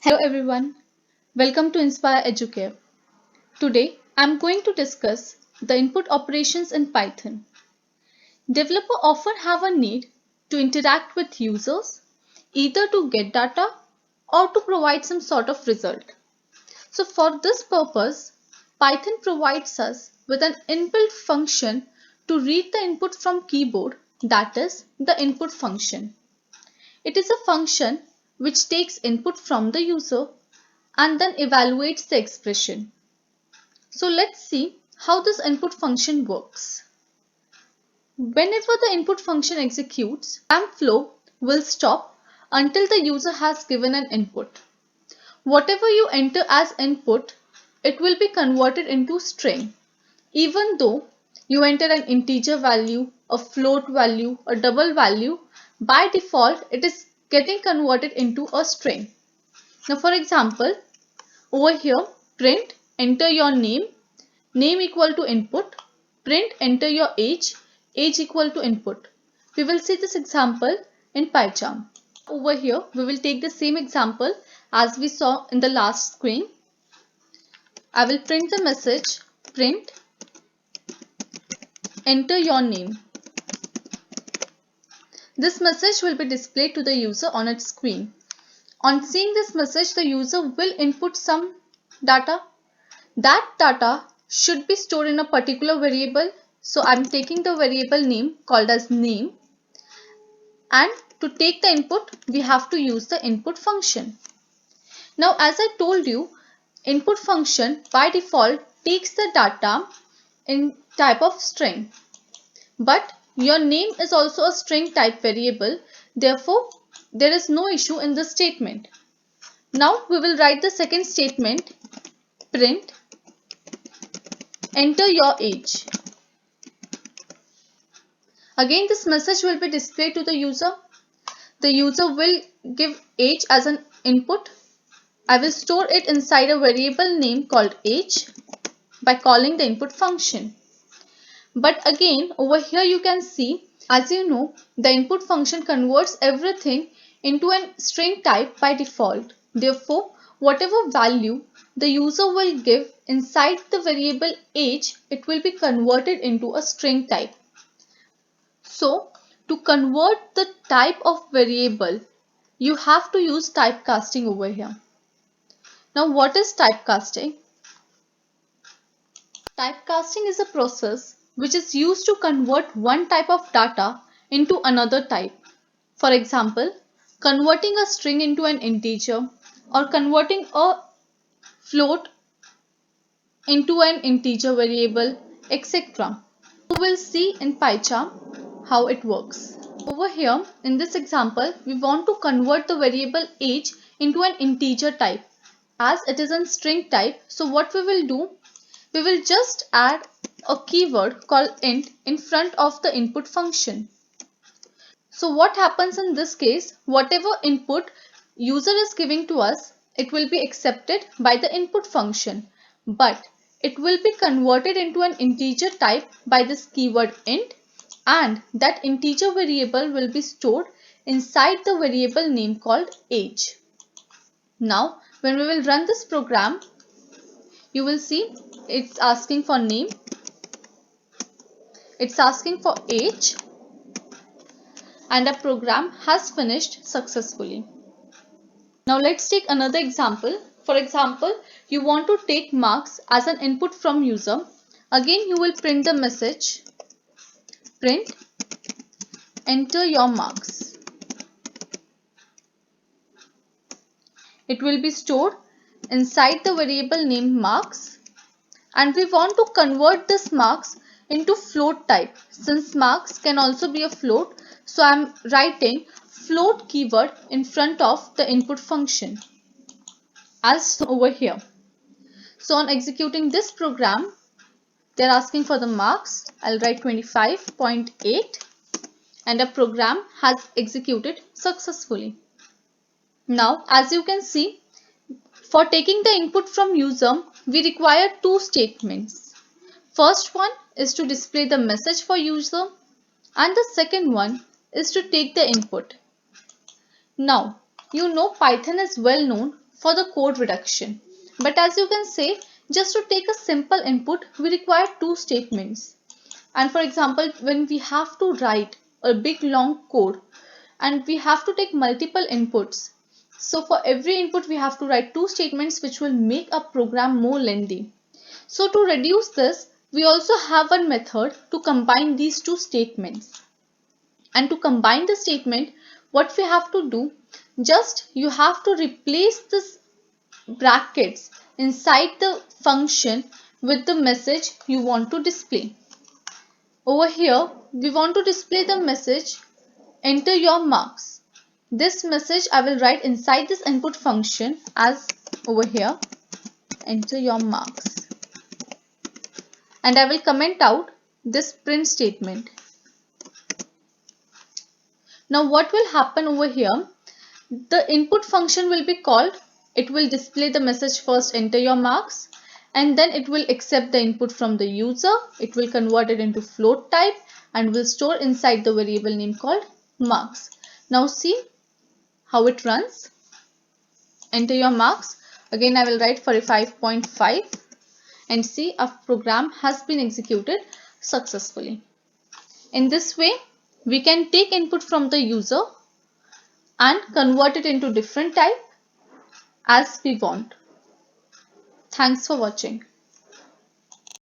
Hello everyone, welcome to INSPIRE EDUCARE. Today I am going to discuss the input operations in Python. Developers often have a need to interact with users, either to get data or to provide some sort of result. So for this purpose, Python provides us with an inbuilt function to read the input from keyboard, that is the input function. It is a function which takes input from the user and then evaluates the expression. So let's see how this input function works. Whenever the input function executes, program flow will stop until the user has given an input. Whatever you enter as input, it will be converted into string. Even though you enter an integer value, a float value, a double value, by default it is getting converted into a string. Now for example, over here, print, enter your name equal to input, print, enter your age equal to input. We will see this example in Python. Over here, we will take the same example as we saw in the last screen. I will print the message, print, enter your name. This message will be displayed to the user on its screen. On seeing this message, the user will input some data. That data should be stored in a particular variable. So I'm taking the variable name called as name, and to take the input we have to use the input function. Now as I told you, input function by default takes the data in type of string, but your name is also a string type variable, therefore there is no issue in this statement. Now we will write the second statement, print, enter your age. Again this message will be displayed to the user. The user will give age as an input. I will store it inside a variable name called age by calling the input function. But again over here you can see, as you know, the input function converts everything into a string type by default. Therefore, whatever value the user will give inside the variable age, it will be converted into a string type. So, to convert the type of variable, you have to use typecasting over here. Now, what is typecasting? Typecasting is a process which is used to convert one type of data into another type. For example, converting a string into an integer or converting a float into an integer variable, etc. We will see in Python how it works. Over here in this example, we want to convert the variable age into an integer type. As it is a string type, so what we will do, we will just add a keyword called int in front of the input function. So what happens in this case, whatever input user is giving to us, it will be accepted by the input function, but it will be converted into an integer type by this keyword int, and that integer variable will be stored inside the variable name called age. Now when we will run this program, you will see it's asking for name, it's asking for age, and the program has finished successfully. Now let's take another example. For example, you want to take marks as an input from user. Again, you will print the message, print, enter your marks. It will be stored inside the variable named marks, and we want to convert this marks into float type. Since marks can also be a float, so I am writing float keyword in front of the input function as over here. So on executing this program, they're asking for the marks. I'll write 25.8 and the program has executed successfully. Now as you can see, for taking the input from user, we require two statements. First one is to display the message for user, and the second one is to take the input. Now, you know Python is well known for the code reduction. But as you can say, just to take a simple input, we require two statements. And for example, when we have to write a big long code and we have to take multiple inputs, so for every input we have to write two statements, which will make a program more lengthy. So to reduce this, we also have one method to combine these two statements. And to combine the statement, what we have to do, just you have to replace this brackets inside the function with the message you want to display. Over here, we want to display the message, enter your marks. This message I will write inside this input function as over here, enter your marks. And I will comment out this print statement. Now what will happen over here? The input function will be called. It will display the message first, enter your marks, and then it will accept the input from the user. It will convert it into float type and will store inside the variable name called marks. Now see how it runs. Enter your marks. Again I will write 45.5 and see our program has been executed successfully. In this way, we can take input from the user and convert it into different type as we want. Thanks for watching.